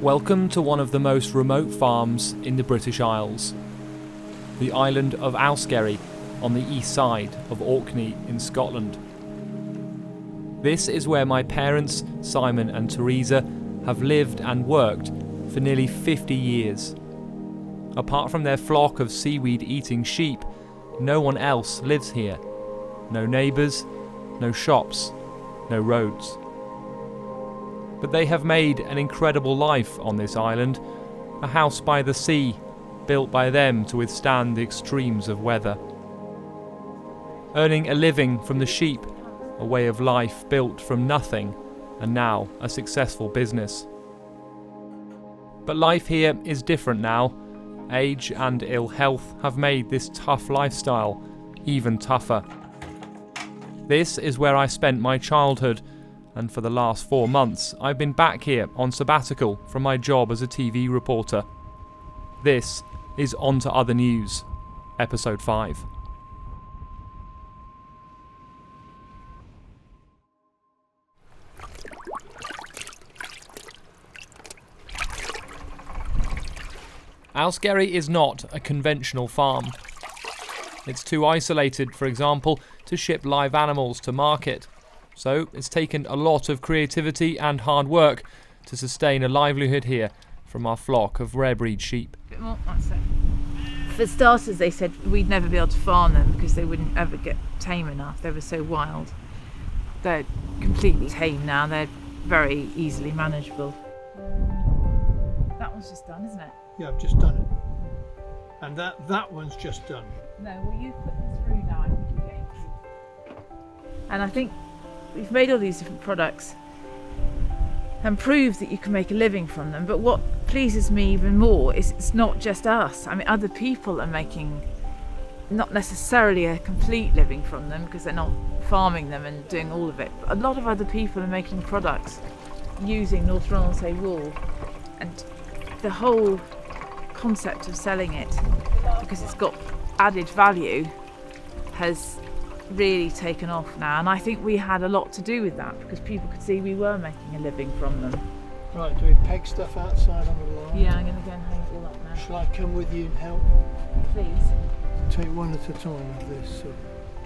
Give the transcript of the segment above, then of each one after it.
Welcome to one of the most remote farms in the British Isles, the island of Auskerry on the east side of Orkney in Scotland. This is where my parents, Simon and Teresa, have lived and worked for nearly 50 years. Apart from their flock of seaweed-eating sheep, no one else lives here. No neighbours, no shops, no roads. But they have made an incredible life on this island, a house by the sea, built by them to withstand the extremes of weather. Earning a living from the sheep, a way of life built from nothing, and now a successful business. But life here is different now. Age and ill health have made this tough lifestyle even tougher. This is where I spent my childhood, and for the last 4 months I've been back here on sabbatical from my job as a TV reporter. This is On to Other News, Episode 5. Auskerry is not a conventional farm. It's too isolated, for example, to ship live animals to market. So it's taken a lot of creativity and hard work to sustain a livelihood here from our flock of rare breed sheep. For starters, they said we'd never be able to farm them because they wouldn't ever get tame enough. They were so wild. They're completely tame now. They're very easily manageable. That one's just done, isn't it? Yeah, I've just done it. And that one's just done. No, well, you put them through now. And I think we've made all these different products and proved that you can make a living from them. But what pleases me even more is it's not just us. I mean, other people are making not necessarily a complete living from them because they're not farming them and doing all of it. But a lot of other people are making products using North Ronaldsay wool, and the whole concept of selling it because it's got added value has really taken off now, and I think we had a lot to do with that because people could see we were making a living from them. Right, do we peg stuff outside on the line? Yeah, I'm going to go and hang it all up now. Shall I come with you and help? Please. Take one at a time of this.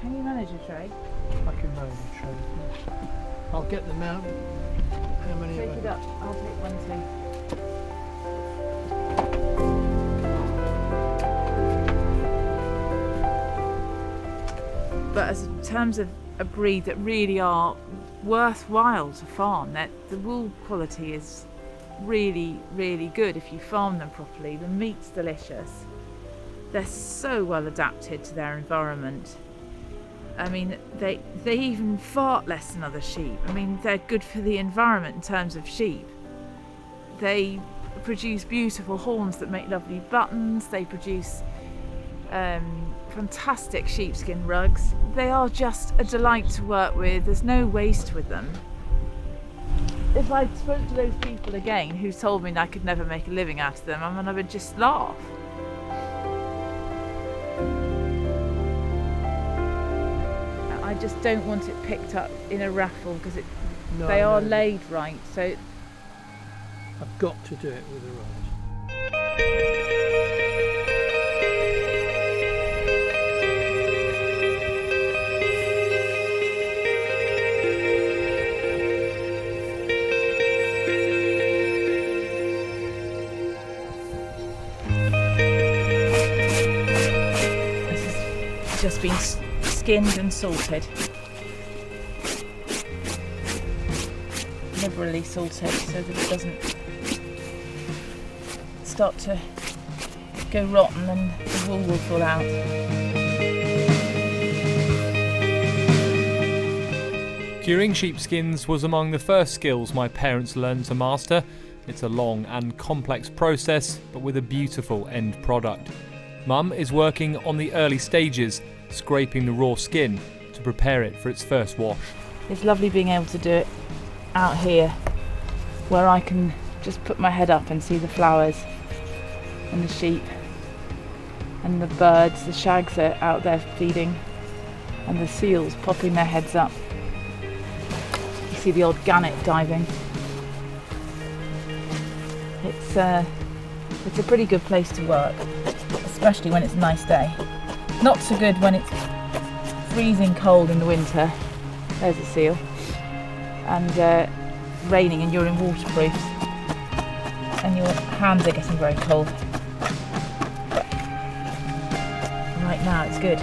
Can you manage a tray? I can manage a tray. I'll get them out. How many Take of it them? up. I'll take one too. But as in terms of a breed that really are worthwhile to farm, that the wool quality is really, really good if you farm them properly. The meat's delicious. They're so well adapted to their environment. I mean, they even fart less than other sheep. I mean, they're good for the environment in terms of sheep. They produce beautiful horns that make lovely buttons. They produce fantastic sheepskin rugs. They are just a delight to work with. There's no waste with them. If I spoke to those people again who told me that I could never make a living out of them, I mean, I would just laugh. I just don't want it picked up in a raffle because they are laid right. So I've got to do it with a rod. just been skinned and salted. Liberally salted so that it doesn't start to go rotten and the wool will fall out. Curing sheepskins was among the first skills my parents learned to master. It's a long and complex process, but with a beautiful end product. Mum is working on the early stages, scraping the raw skin to prepare it for its first wash. It's lovely being able to do it out here, where I can just put my head up and see the flowers and the sheep and the birds. The shags are out there feeding and the seals popping their heads up. You see the odd gannet diving. It's a pretty good place to work, especially when it's a nice day. Not so good when it's freezing cold in the winter. There's a seal. And raining and you're in waterproofs and your hands are getting very cold. But right now it's good.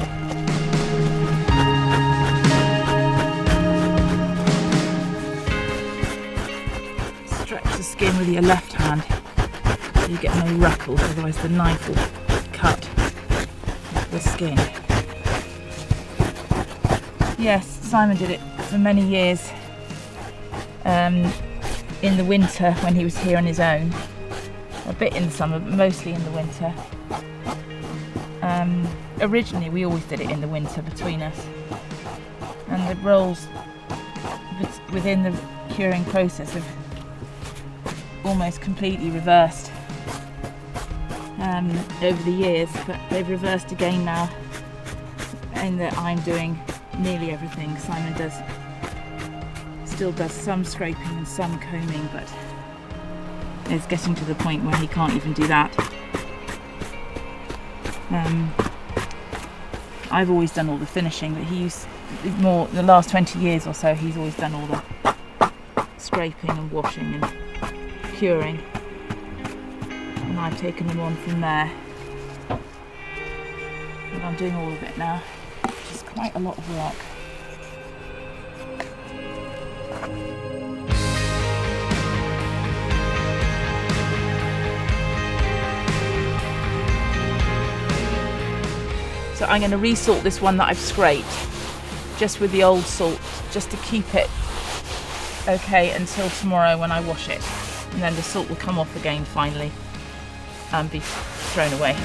Stretch the skin with your left hand so you get no ruffles, otherwise the knife will cut the skin. Yes, Simon did it for many years. In the winter when he was here on his own, a bit in the summer, but mostly in the winter. Originally we always did it in the winter between us, and the roles within the curing process have almost completely reversed over the years, but they've reversed again now in that I'm doing nearly everything. Simon still does some scraping and some combing, but it's getting to the point where he can't even do that. I've always done all the finishing, but he's more, the last 20 years or so, he's always done all the scraping and washing and curing, and I've taken him on from there, and I'm doing all of it now, which is quite a lot of work. So I'm going to resalt this one that I've scraped, just with the old salt, just to keep it okay until tomorrow when I wash it. And then the salt will come off again finally and be thrown away.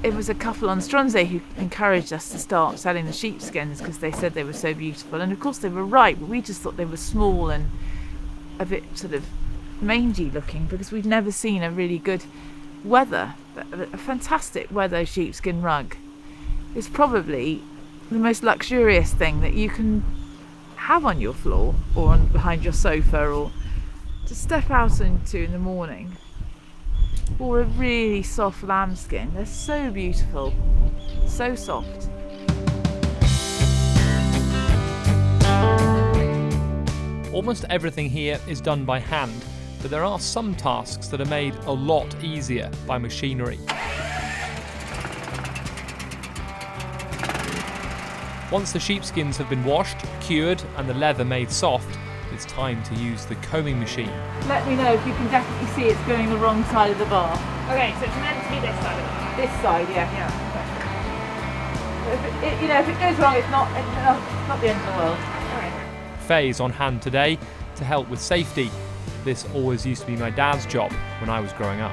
It was a couple on Stronsay who encouraged us to start selling the sheepskins because they said they were so beautiful, and of course they were right, but we just thought they were small and a bit sort of mangy looking because we'd never seen a really good a fantastic weather sheepskin rug. It's probably the most luxurious thing that you can have on your floor or behind your sofa or to step out into in the morning. Or a really soft lambskin. They're so beautiful, so soft. Almost everything here is done by hand, but there are some tasks that are made a lot easier by machinery. Once the sheepskins have been washed, cured, and the leather made soft, it's time to use the combing machine. Let me know if you can definitely see it's going the wrong side of the bar. Okay, so it's meant to be this side of the bar. This side, yeah. If it goes wrong, it's not the end of the world. Faye's on hand today to help with safety. This always used to be my dad's job when I was growing up.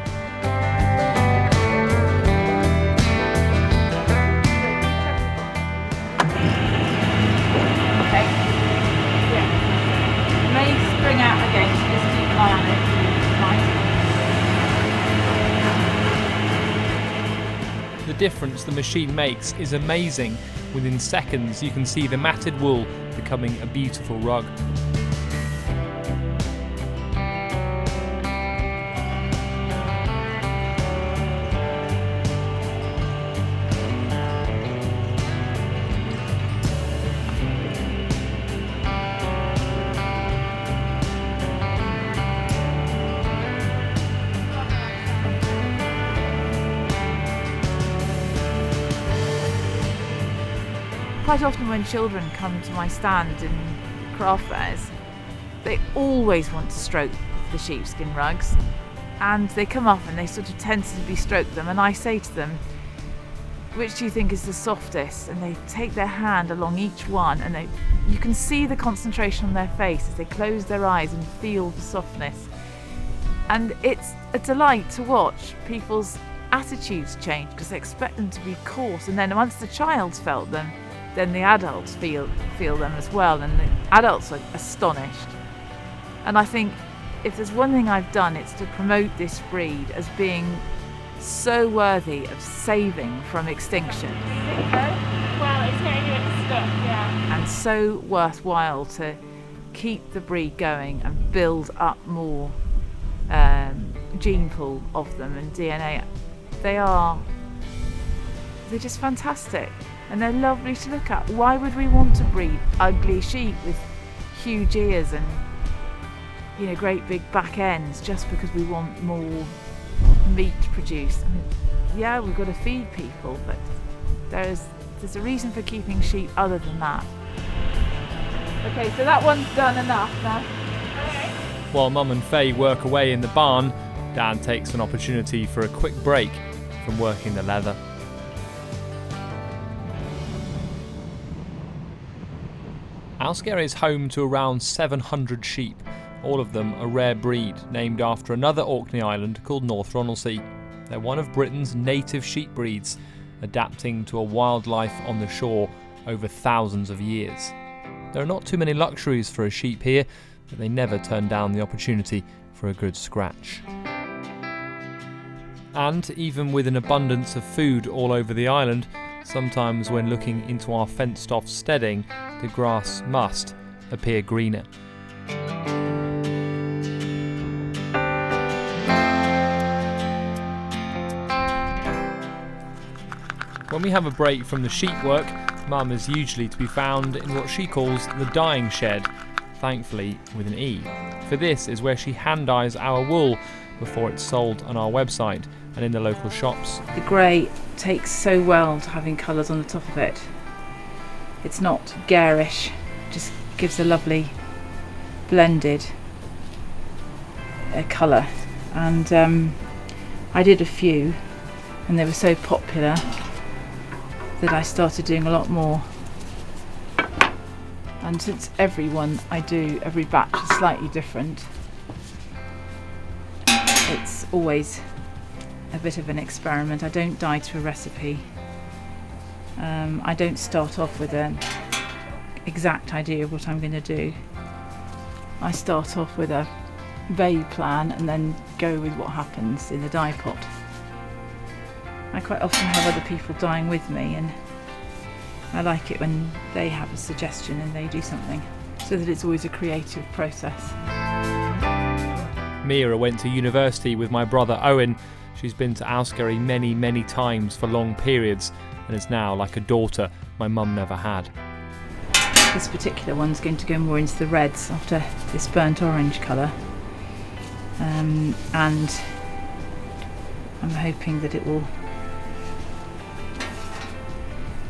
Spring out again, so just keep an eye on it. The difference the machine makes is amazing. Within seconds you can see the matted wool becoming a beautiful rug. Quite often when children come to my stand in craft fairs, they always want to stroke the sheepskin rugs, and they come up and they sort of tentatively stroke them, and I say to them, which do you think is the softest? And they take their hand along each one, and you can see the concentration on their face as they close their eyes and feel the softness. And it's a delight to watch people's attitudes change because they expect them to be coarse, and then once the child's felt them, then the adults feel them as well, and the adults are astonished. And I think if there's one thing I've done, it's to promote this breed as being so worthy of saving from extinction. Well, it's getting a bit stuck, yeah. And so worthwhile to keep the breed going and build up more gene pool of them and DNA. They're just fantastic, and they're lovely to look at. Why would we want to breed ugly sheep with huge ears and great big back ends just because we want more meat produced? I mean, yeah, we've got to feed people, but there's a reason for keeping sheep other than that. Okay, so that one's done enough now. Okay. While Mum and Faye work away in the barn, Dan takes an opportunity for a quick break from working the leather. Auskerry is home to around 700 sheep, all of them a rare breed named after another Orkney island called North Ronaldsay. They're one of Britain's native sheep breeds, adapting to a wildlife on the shore over thousands of years. There are not too many luxuries for a sheep here, but they never turn down the opportunity for a good scratch. And even with an abundance of food all over the island, sometimes when looking into our fenced-off steading, the grass must appear greener. When we have a break from the sheep work, Mum is usually to be found in what she calls the dyeing shed, thankfully with an E. For this is where she hand dyes our wool before it's sold on our website and in the local shops. The grey takes so well to having colours on the top of it. It's not garish, just gives a lovely blended colour. And I did a few, and they were so popular that I started doing a lot more. And since every one I do, every batch is slightly different, it's always a bit of an experiment. I don't dye to a recipe. I don't start off with an exact idea of what I'm going to do. I start off with a vague plan and then go with what happens in the dye pot. I quite often have other people dyeing with me, and I like it when they have a suggestion and they do something, so that it's always a creative process. Mira went to university with my brother Owen. She's been to Auskerry many, many times for long periods and is now like a daughter my mum never had. This particular one's going to go more into the reds after this burnt orange colour, and I'm hoping that it will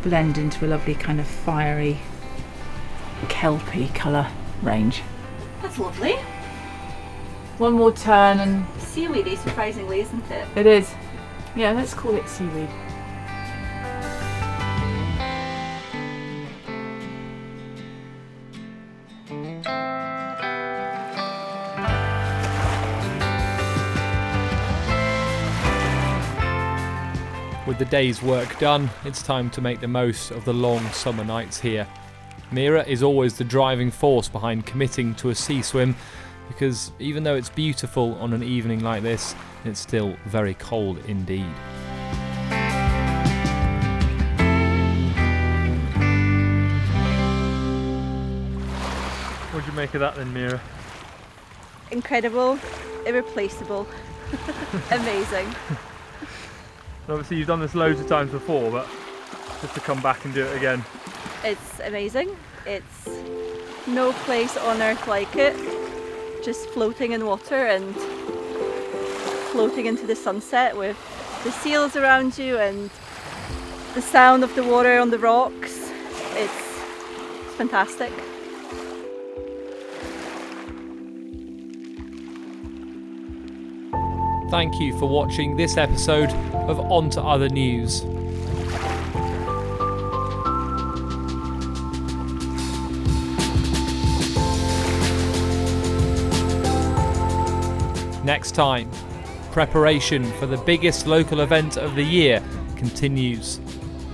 blend into a lovely kind of fiery, kelpy colour range. That's lovely. One more turn and... Seaweedy, surprisingly, isn't it? It is. Yeah, let's call it seaweed. With the day's work done, it's time to make the most of the long summer nights here. Mira is always the driving force behind committing to a sea swim, because even though it's beautiful on an evening like this, it's still very cold indeed. What do you make of that then, Mira? Incredible, irreplaceable, amazing. Obviously you've done this loads of times before, but just to come back and do it again. It's amazing. It's no place on earth like it. Just floating in water and floating into the sunset with the seals around you and the sound of the water on the rocks. It's fantastic. Thank you for watching this episode of On to Other News. Next time, preparation for the biggest local event of the year continues.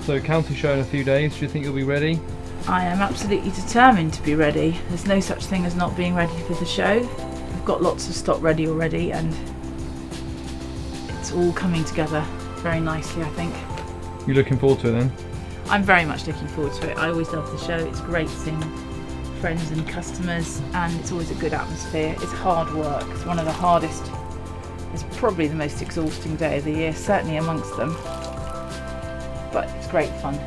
So, County Show in a few days, do you think you'll be ready? I am absolutely determined to be ready. There's no such thing as not being ready for the show. We've got lots of stock ready already, and it's all coming together very nicely, I think. You looking forward to it then? I'm very much looking forward to it. I always love the show. It's great seeing friends and customers, and it's always a good atmosphere. It's hard work. It's one of the hardest. It's probably the most exhausting day of the year, certainly amongst them. But it's great fun.